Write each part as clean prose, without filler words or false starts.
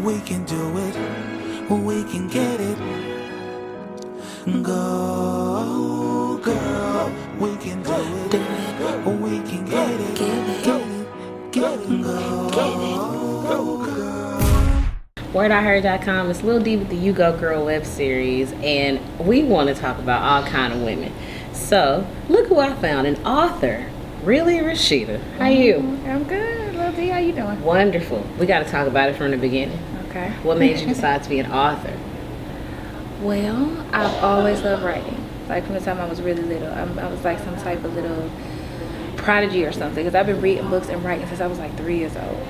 We can do it, we can get it. Go, girl, we can do it, we can get it, get it, go, girl. WordIHeard.com is Lil D with the You Go Girl web series, and we want to talk about all kind of women. So look who I found, an author. Really, Rashida? How you? I'm good. Lil D, how you doing? Wonderful. We got to talk about it from the beginning. Okay. What made you decide to be an author? Well, I've always loved writing. Like from the time I was really little, I was like some type of little prodigy or something. Because I've been reading books and writing since I was like 3 years old.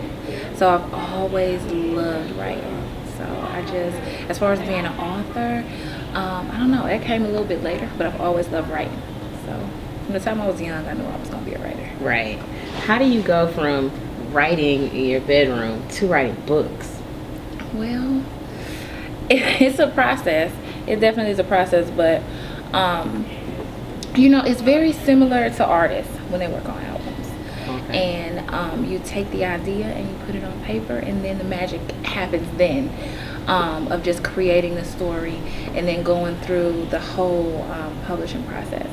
So I've always loved writing. So I just, as far as being an author, I don't know. It came a little bit later, but I've always loved writing. So from the time I was young, I knew I was going to be a writer. Right. How do you go from writing in your bedroom to writing books? Well, it's a process. It definitely is a process, but you know, it's very similar to artists when they work on albums. Okay. And you take the idea and you put it on paper, and then the magic happens then, of just creating the story and then going through the whole publishing process.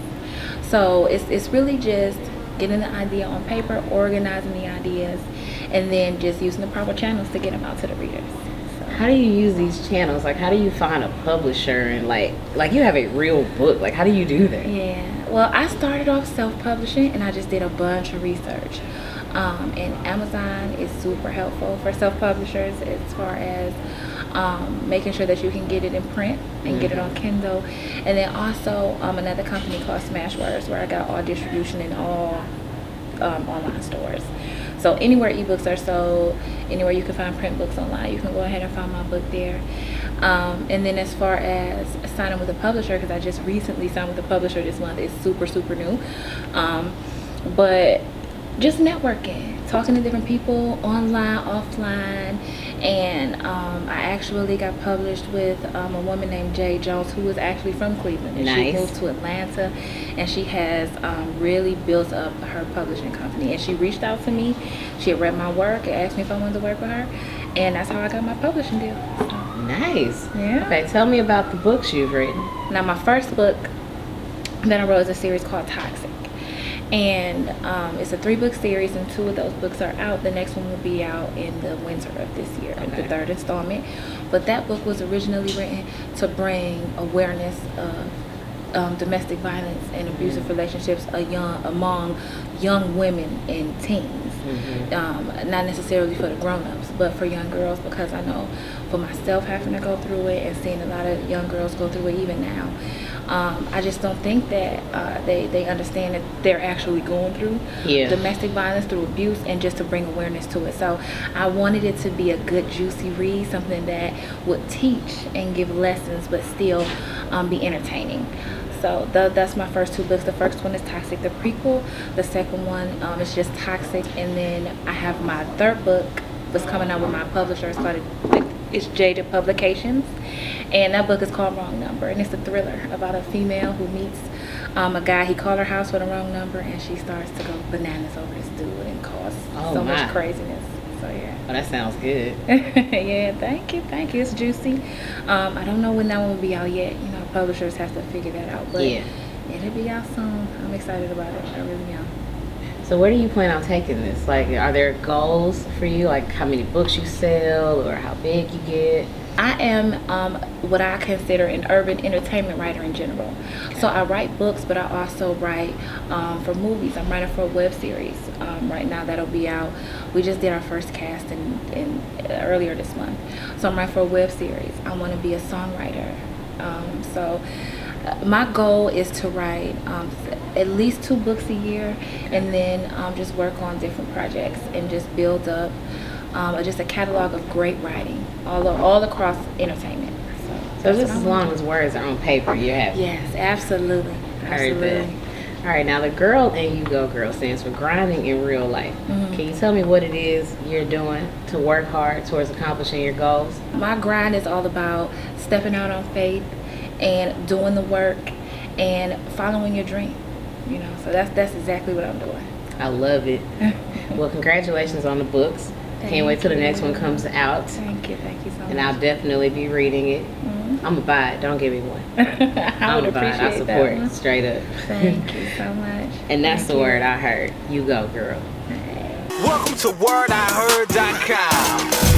So it's really just getting the idea on paper, organizing the ideas, and then just using the proper channels to get them out to the readers. How do you use these channels? Like, how do you find a publisher and like you have a real book? Like, how do you do that? Yeah, well, I started off self-publishing, and I just did a bunch of research. And Amazon is super helpful for self-publishers as far as making sure that you can get it in print and get it on Kindle. And then also another company called Smashwords, where I got all distribution in all online stores. So anywhere ebooks are sold, anywhere you can find print books online, you can go ahead and find my book there. And then as far as signing with a publisher, because I just recently signed with a publisher this month, it's super, super new. But just networking, talking to different people online, offline. And I actually got published with a woman named Jay Jones, who is actually from Cleveland. And Nice. She moved to Atlanta, and she has really built up her publishing company. And she reached out to me. She had read my work and asked me if I wanted to work with her. And that's how I got my publishing deal. So, Nice. yeah. Okay, tell me about the books you've written. Now, my first book that I wrote is a series called Toxic. And it's a 3-book series, and 2 of those books are out. The next one will be out in the winter of this year, Okay. the 3rd installment. But that book was originally written to bring awareness of domestic violence and abusive relationships among young women and teens. Not necessarily for the grown-ups, but for young girls, because I know for myself having to go through it and seeing a lot of young girls go through it even now. I just don't think that they understand that they're actually going through domestic violence, through abuse, and just to bring awareness to it. So I wanted it to be a good, juicy read, something that would teach and give lessons, but still be entertaining. So that's my first 2 books. The first one is Toxic, the prequel. The second one is just Toxic. And then I have my 3rd book was coming out with my publisher. It's Jada Publications. And that book is called Wrong Number. And it's a thriller about a female who meets a guy. He called her house with a wrong number, and she starts to go bananas over this dude and cause much craziness. So yeah. Oh, that sounds good. Yeah, thank you. It's juicy. I don't know when that one will be out yet. You know, publishers have to figure that out. But Yeah. it'll be out soon. I'm excited about it. I really am. So where do you plan on taking this? Like, are there goals for you? Like how many books you sell or how big you get? I am what I consider an urban entertainment writer in general. Okay. So I write books, but I also write for movies. I'm writing for a web series right now that'll be out. We just did our first cast in earlier this month. So I'm writing for a web series. I want to be a songwriter. So my goal is to write at least 2 books a year, and then just work on different projects and just build up just a catalog of great writing all across entertainment. So just as long as words are on paper, you're happy. Yes, absolutely. Heard that. All right, now the Girl and You Go Girl stands for grinding in real life. Can you tell me what it is you're doing to work hard towards accomplishing your goals? My grind is all about stepping out on faith and doing the work and following your dream. You know, so that's exactly what I'm doing. I love it. Well, congratulations on the books. Can't wait till the next one comes out. Thank you so much. And I'll definitely be reading it. I'm gonna buy it. Don't give me one. I would I'm gonna buy it. I appreciate support that one. it straight up. Thank you so much. And that's Thank the you. word I heard. You go, girl. Welcome to WordIHeard.com.